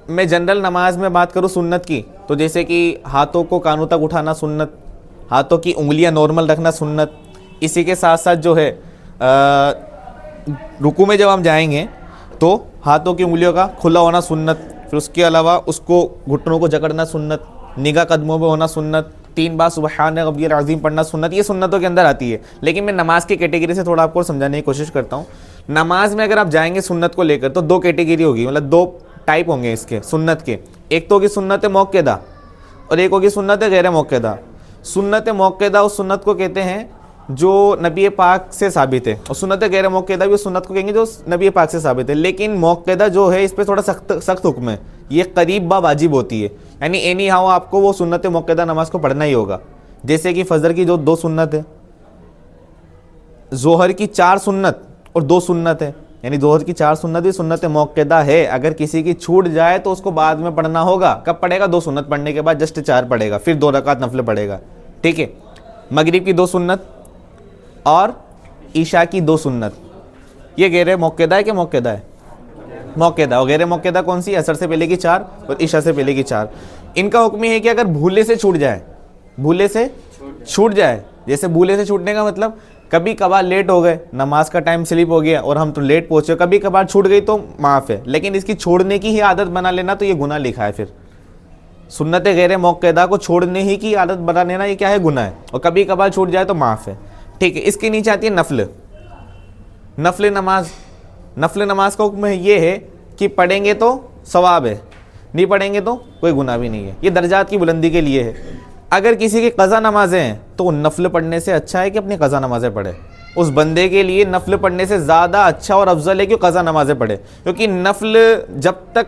मैं जनरल नमाज में बात करूँ सुन्नत की, तो जैसे कि हाथों को कानों तक उठाना सुन्नत, हाथों की उंगलियां नॉर्मल रखना सुन्नत। इसी के साथ साथ जो है रुकू में जब हम जाएंगे तो हाथों की उंगलियों का खुला होना सुन्नत। फिर उसके अलावा उसको घुटनों को जकड़ना सुन्नत, निगाह कदमों में होना सुन्नत, 3 बार सुबहान रब्बियल अज़ीम पढ़ना सुन्नत। ये सुन्नतों के अंदर आती है। लेकिन मैं नमाज की कैटेगरी से थोड़ा आपको समझाने की कोशिश करता हूँ। नमाज में अगर आप जाएंगे सुन्नत को लेकर तो 2 कैटेगरी होगी, मतलब 2 टाइप होंगे इसके सुन्नत के। एक तो होगी सुन्नत मौक़दा और एक होगी सुन्नत गैर मौक़दा। सुन्नत मौक़दा उस सुन्नत को कहते हैं जो नबी पाक से साबित है, और सुन्नत गैर मौक़दा भी उस सुन्नत को कहेंगे जो नबी पाक से साबित है। लेकिन मौक़दा जो है इस पर थोड़ा सख्त हुक्म है, ये करीब बा वाजिब होती है, यानी एनी हाउ आपको वो सुन्नत मौक़दा नमाज को पढ़ना ही होगा। जैसे कि फजर की जो 2 सुन्नत है, जोहर की 4 सुन्नत और 2 सुन्नत है, यानी जोहर की 4 सुन्नत भी सुन्नत मौक़दा है। अगर किसी की छूट जाए तो उसको बाद में पढ़ना होगा। कब पढ़ेगा? 2 सुन्नत पढ़ने के बाद जस्ट 4 पढ़ेगा, फिर 2 रकात नफल पढ़ेगा। ठीक है। मगरिब की 2 सुन्नत और ईशा की 2 सुन्नत, ये गैर मौक़दा है कि मौक़दा है? मौक़दा। और गैर मौक़दा कौन सी? असर से पहले की 4 और ईशा से पहले की 4। इनका हुक्म है कि अगर भूले से छूट जाए, भूले से छूट जाए, जैसे भूले से छूटने का मतलब कभी कभार लेट हो गए, नमाज का टाइम स्लिप हो गया और हम तो लेट पहुंचे, कभी कभार छूट गई तो माफ़ है। लेकिन इसकी छोड़ने की ही आदत बना लेना तो ये गुनाह लिखा है। फिर सुन्नत गैर मौक़दा को छोड़ने ही की आदत बना लेना, ये क्या है? गुनाह है। और कभी कभार छूट जाए तो माफ़ है। ठीक है। इसके नीचे आती है नफल। नफल नमाज, नफल नमाज का हुक्म ये है कि पढ़ेंगे तो सवाब है, नहीं पढ़ेंगे तो कोई गुनाह भी नहीं है। ये दर्जात की बुलंदी के लिए है। अगर किसी की क़ज़ा नमाज़ें हैं तो नफल पढ़ने से अच्छा है कि अपनी क़ज़ा नमाज़ें पढ़े। उस बंदे के लिए नफल पढ़ने से ज़्यादा अच्छा और अफजल है कि क़ज़ा नमाज़ें पढ़े, क्योंकि नफल जब तक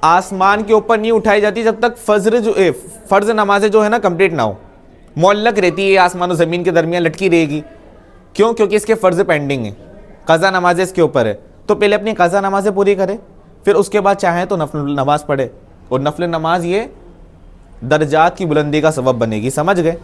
आसमान के ऊपर नहीं उठाई जाती, जब तक फ़र्ज़ नमाज़ें जो है ना कंप्लीट ना हो, मुअल्लक रहती है, आसमान और ज़मीन के दरमियान लटकी रहेगी। क्यों? क्योंकि इसके फ़र्ज़ पेंडिंग है, क़ज़ा नमाज़ें इसके ऊपर है। तो पहले अपनी क़ज़ा नमाज़ें पूरी करे, फिर उसके बाद चाहे तो नफल नमाज़ पढ़े। और नफल नमाज ये दर्जात की बुलंदी का सबब बनेगी। समझ गए?